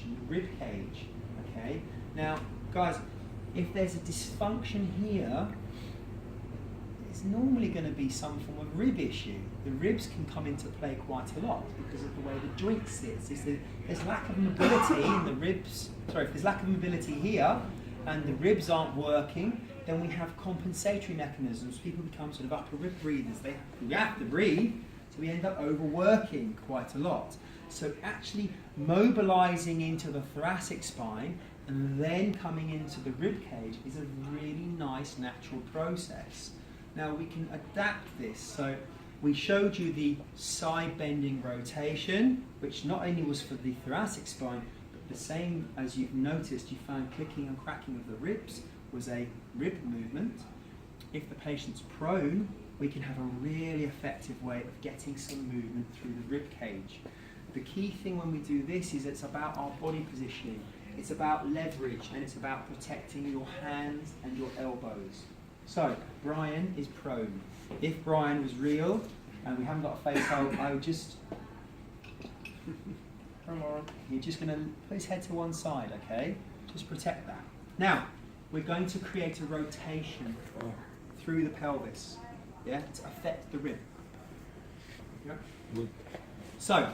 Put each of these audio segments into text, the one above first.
dysfunction, the rib cage. Okay. Now, guys, if there's a dysfunction here, there's normally going to be some form of rib issue. The ribs can come into play quite a lot because of the way the joint sits. There's lack of mobility in the ribs. Sorry, if there's lack of mobility here and the ribs aren't working, then we have compensatory mechanisms. People become sort of upper rib breathers. We have to breathe, so we end up overworking quite a lot. So actually mobilizing into the thoracic spine and then coming into the rib cage is a really nice natural process. Now we can adapt this. So we showed you the side bending rotation, which not only was for the thoracic spine, but the same as you've noticed, you found clicking and cracking of the ribs was a rib movement. If the patient's prone, we can have a really effective way of getting some movement through the rib cage. The key thing when we do this is it's about our body positioning. It's about leverage and it's about protecting your hands and your elbows. So, Brian is prone. If Brian was real and we haven't got a face, I would just... You're just going to put his head to one side, okay? Just protect that. Now, we're going to create a rotation through the pelvis, yeah, to affect the rib. Yeah. So,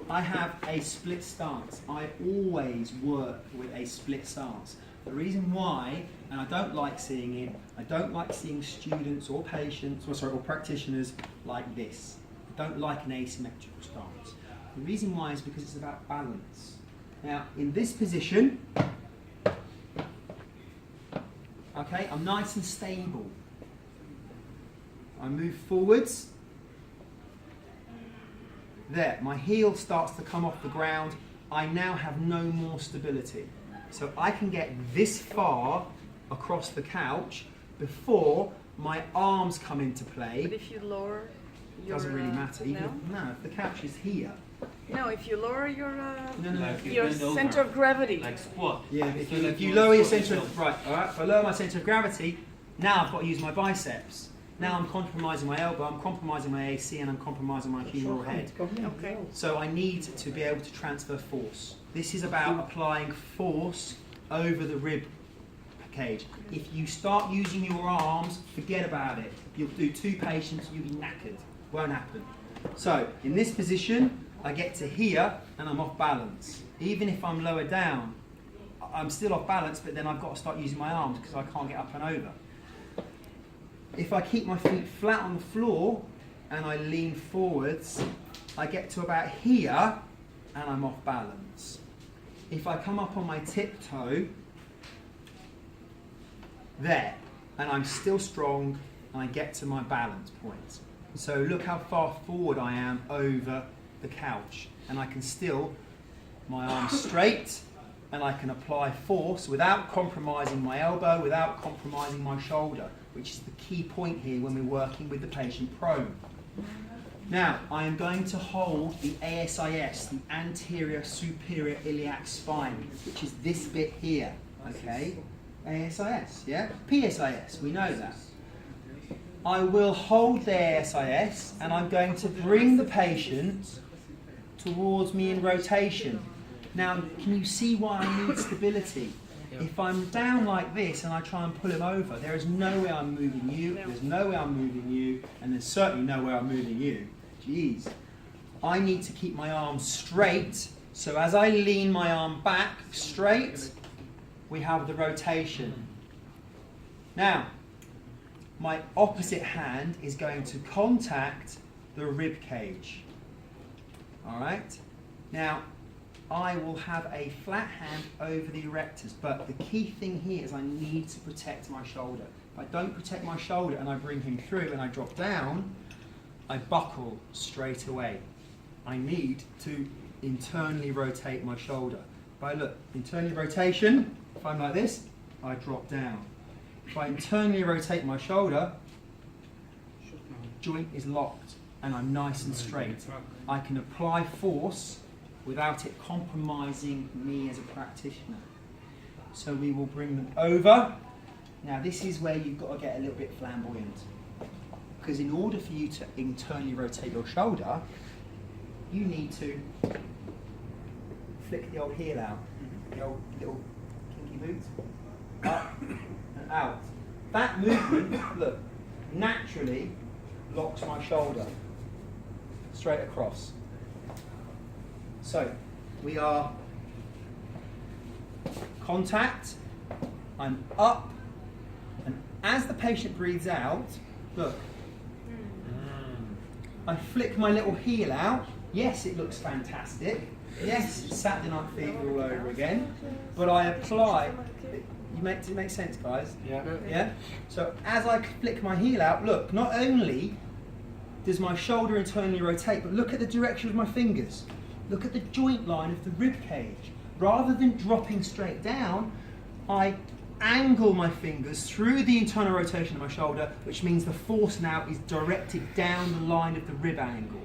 I have a split stance. I always work with a split stance. The reason why, and I don't like seeing it, I don't like seeing students or patients, or practitioners like this. I don't like an asymmetrical stance. The reason why is because it's about balance. Now, in this position, okay, I'm nice and stable. I move forwards. There, my heel starts to come off the ground. I now have no more stability. So I can get this far across the couch before my arms come into play. But if you lower your... Doesn't really matter. Even no? If the couch is here. No, if you lower your Like your center of gravity. Like squat. Yeah, if you lower your center of... Right, alright, if I lower my center of gravity, now I've got to use my biceps. Now I'm compromising my elbow, I'm compromising my AC, and I'm compromising my humeral head. Okay. So I need to be able to transfer force. This is about applying force over the rib cage. If you start using your arms, forget about it. You'll do 2 patients, you'll be knackered. Won't happen. So in this position, I get to here and I'm off balance. Even if I'm lower down, I'm still off balance, but then I've got to start using my arms because I can't get up and over. If I keep my feet flat on the floor and I lean forwards, I get to about here and I'm off balance. If I come up on my tiptoe, there, and I'm still strong and I get to my balance point. So look how far forward I am over the couch, and I can still, my arms straight, and I can apply force without compromising my elbow, without compromising my shoulder, which is the key point here when we're working with the patient prone. Now, I am going to hold the ASIS, the anterior superior iliac spine, which is this bit here, okay? ASIS, yeah? PSIS, we know that. I will hold the ASIS and I'm going to bring the patient towards me in rotation. Now, can you see why I need stability? If I'm down like this and I try and pull him over, there is no way I'm moving you, there's no way I'm moving you, and there's certainly no way I'm moving you. Jeez. I need to keep my arm straight, so as I lean my arm back straight, we have the rotation. Now, my opposite hand is going to contact the rib cage. All right? Now, I will have a flat hand over the erectors, but the key thing here is I need to protect my shoulder. If I don't protect my shoulder and I bring him through and I drop down, I buckle straight away. I need to internally rotate my shoulder. If I look, internally rotation, if I'm like this, I drop down. If I internally rotate my shoulder, joint is locked and I'm nice and straight. I can apply force without it compromising me as a practitioner. So we will bring them over. Now this is where you've got to get a little bit flamboyant. Because in order for you to internally rotate your shoulder, you need to flick the old heel out. The old little kinky boot. Up and out. That movement, look, naturally locks my shoulder straight across. So we are contact, I'm up, and as the patient breathes out, look, I flick my little heel out. Yes, it looks fantastic. Yes, Saturday Night Fever all over again. But I apply. Does it make sense, guys? Yeah. Yeah? So as I flick my heel out, look, not only does my shoulder internally rotate, but look at the direction of my fingers. Look at the joint line of the rib cage. Rather than dropping straight down, I angle my fingers through the internal rotation of my shoulder, which means the force now is directed down the line of the rib angle.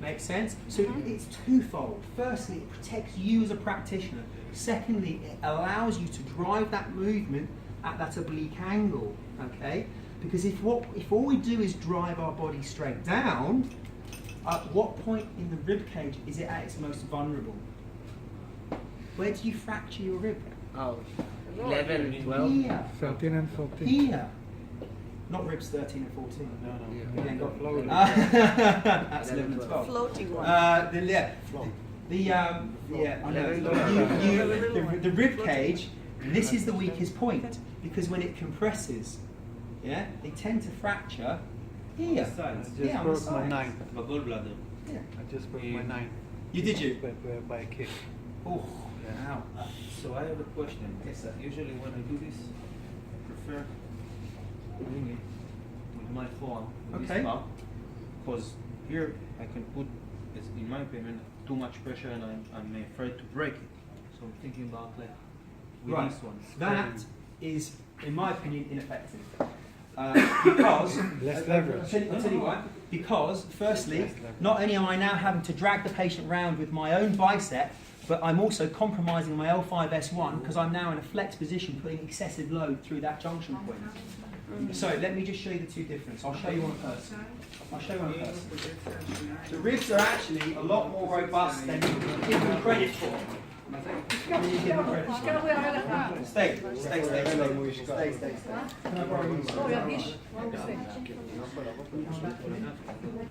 Make sense? So it's twofold. Firstly, it protects you as a practitioner. Secondly, it allows you to drive that movement at that oblique angle. Okay? Because if all we do is drive our body straight down, at what point in the rib cage is it at its most vulnerable? Where do you fracture your rib? Oh, 11, 12. Here. 13 and 14. Here. Not ribs 13 and 14. No, no. You ain't got Floating. That's 11 and 12. Floating one. The rib cage, this is the weakest point, because when it compresses, yeah, they tend to fracture here. I just Yeah, on the broke my sides. ninth. My gallbladder. Yeah. I just broke my ninth. You did you? By a kick. Oh, wow. So I have a question. Yes, sir. Usually when I do this, I prefer doing it with my forearm, with Okay. this part, because here I can put, in my opinion, too much pressure and I'm afraid to break it. So I'm thinking about like with Right. this one. That is, in my opinion, ineffective. Because, Less leverage. I'll tell you why. Because, firstly, not only am I now having to drag the patient round with my own bicep, but I'm also compromising my L5S1 because I'm now in a flex position putting excessive load through that junction point. So let me just show you the two differences. I'll show you one person. I'll show you one person. The ribs are actually a lot more robust than you give them credit for. Than you give them credit for. Stay. Can I borrow you?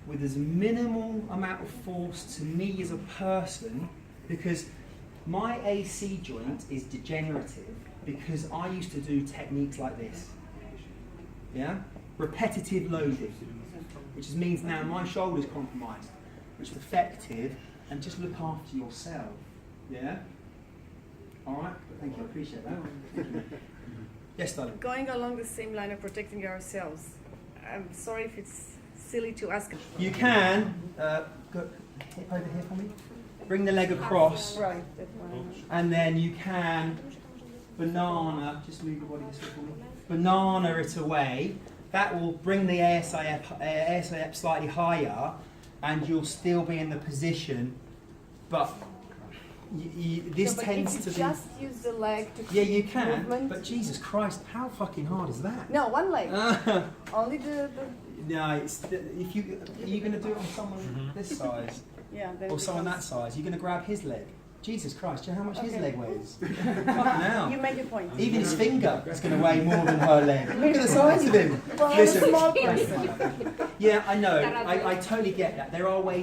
With as minimal amount of force to me as a person, because my AC joint is degenerative because I used to do techniques like this. Yeah? Repetitive loading, which means now my shoulder's compromised, which is effective, and just look after yourself. Yeah? Alright? Thank you, I appreciate that. Thank you. Yes, darling. Going along the same line of protecting ourselves, I'm sorry if it's silly to ask. You can, go hip over here for me. Bring the leg across, Right. That one. and then you can banana, just move your body this way for me. Banana it away. That will bring the ASI up slightly higher, and you'll still be in the position, but this No, but tends if to you be... just use the leg to Yeah, keep you can, movement. but Jesus Christ, how fucking hard is that? No, one leg. Only the No, it's, if you, are you going to do it on someone this size? yeah. Then Or it someone that becomes- size? You're going to grab his leg? Jesus Christ, do you know how much his Okay. leg weighs? Fucking hell. You made your point. Even his finger is going to weigh more than her leg. Look at the size of him. Well, I'm a Listen. small person. Yeah, I know. I totally get that. There are ways